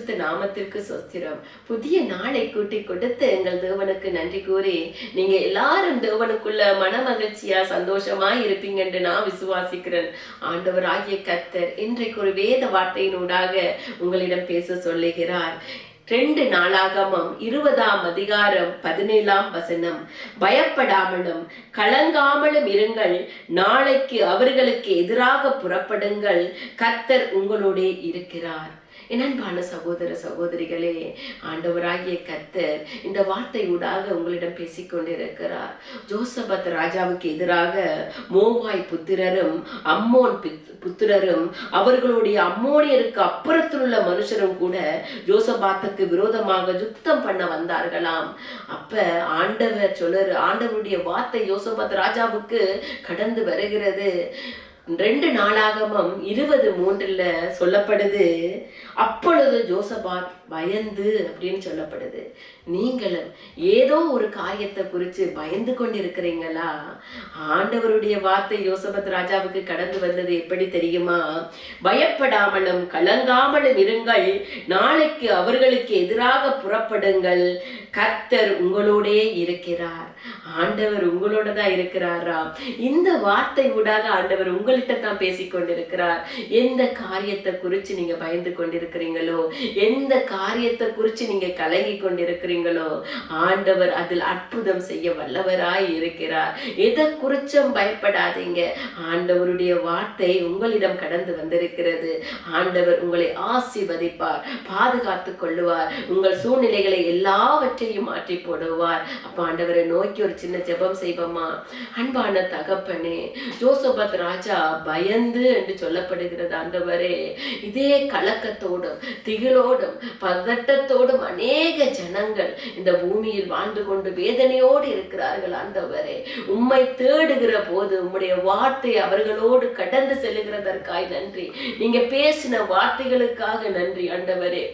பரிசுத்த நாமத்திற்கு சொஸ்திரம். புதிய நாளை கூட்டி கொடுத்து எங்கள் தேவனுக்கு நன்றி கூறி நீங்க எல்லாரும் தேவனுக்குள்ள மன மகிழ்ச்சியா சந்தோஷமா இருப்பீங்க என்று நான் விசுவாசிக்கிறேன். ஆண்டவராகிய கர்த்தர் இன்றைக்கு ஒரு வேத வார்த்தையினூடாக உங்களிடம் பேச சொல்லுகிறார். 2 நாளாகமம் 20ஆம் அதிகாரம் 17ஆம் வசனம். பயப்படாமலும் கலங்காமலும் இருங்கள், நாளைக்கு அவர்களுக்கு எதிராக புறப்படுங்கள், கர்த்தர் உங்களோடே இருக்கிறார். என் அன்பான சகோதர சகோதரிகளே, ஆண்டவராகிய கர்த்தர் இந்த வார்த்தை ஊடாக உங்களிடம் பேசிக்கொண்டிருக்கிறார். ஜோசபத் ராஜாவுக்கு எதிராக மோவாய் புத்திரரும் அம்மோன் புத்திரரும் அவர்களுடைய அம்மோனியருக்கு அப்புறத்தில் உள்ள மனுஷரும் கூட ஜோசபாத்துக்கு விரோதமாக யுத்தம் பண்ண வந்தார்களாம். அப்ப ஆண்டவருடைய வார்த்தை யோசபாத் ராஜாவுக்கு கடந்து வருகிறது. 2 நாளாகமம் 23 சொல்லப்படுது, அப்பொழுது ஜோசபாத் பயந்து அப்படின்னு சொல்லப்படுது. நீங்களும் ஏதோ ஒரு காரியத்தை குறித்து பயந்து கொண்டிருக்கிறீங்களா? ஆண்டவருடைய வார்த்தை யோசபாத் ராஜாவுக்கு கடந்து வந்தது எப்படி தெரியுமா? பயப்படாமலும் கலங்காமலும் இருங்கள், நாளைக்கு அவர்களுக்கு எதிராக புறப்படுங்கள், கர்த்தர் உங்களோடே இருக்கிறார். ஆண்டவர் உங்களோட தான் இருக்கிறாரா? இந்த வார்த்தை ஊடாக ஆண்டவர் உங்கள்கிட்ட தான் பேசிக்கொண்டிருக்கிறார். எந்த காரியத்தை குறித்து நீங்க பயந்து கொண்டிருக்கிறீங்களோ, எந்த காரியத்தை குறித்து நீங்க கலங்கி கொண்டிருக்கிறீங்களோ, ஆண்டவர் அதில் அற்புதம் செய்ய வல்லவராய் இருக்கிறார். எதை குறிச்சும் பயப்படாதீங்க. ஆண்டவருடைய வார்த்தை உங்களிடம் கடந்து வந்திருக்கிறது. ஆண்டவர் உங்களை ஆசீர்வதிப்பார், பாதுகாத்து கொள்ளுவார், உங்கள் சூழ்நிலைகளை எல்லாவற்றையும் மாற்றி போடுவார். அப்ப ஆண்டவரை நோக்கி ஒரு சின்ன ஜெபம் செய்வோமா? அன்பான தகப்பனே, ஜோசபாத் ராஜா பயந்து என்று சொல்லப்படுகிறது. ஆண்டவரே, இதே கலக்கத்தோடும் திகிலோடும் பதட்டத்தோடும் அநேக ஜனங்கள் இந்த பூமியில் வாழ்ந்து கொண்டு வேதனையோடு இருக்கிறார்கள். ஆண்டவரே, உம்மை தேடுகிற போது உம்முடைய வார்த்தை அவர்களோடு கடந்து செல்லுகிறதற்காய் நன்றி. நீங்க பேசின வார்த்தைகளுக்காக நன்றி. ஆண்டவரே,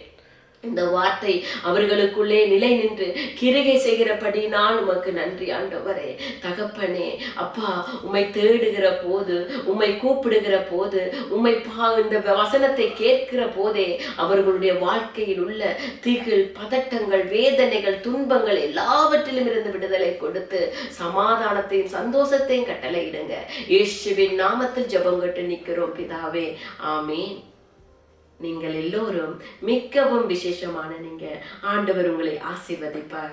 இந்த வார்த்தை அவர்களுக்குள்ளே நிலை நின்று கிரிகை செய்கிறபடினால் உமக்கு நன்றி. ஆண்டவரே, தகப்பனே, அப்பா, உம்மை தேடுகிற போது, உம்மை கூப்பிடுகிற போது, உம்மை இந்த வசனத்தை கேட்கிற போதே அவர்களுடைய வாழ்க்கையில் உள்ள திகில், பதட்டங்கள், வேதனைகள், துன்பங்கள் எல்லாவற்றிலும் இருந்து விடுதலை கொடுத்து சமாதானத்தையும் சந்தோஷத்தையும் கட்டளையிடுங்க. இயேசுவின் நாமத்தில் ஜெபங்கட்டு நிற்கிறோம் பிதாவே, ஆமீன். நீங்கள் எல்லோரும் மிகவும் விசேஷமான நீங்க. ஆண்டவர் உங்களை ஆசீர்வதிப்பார்.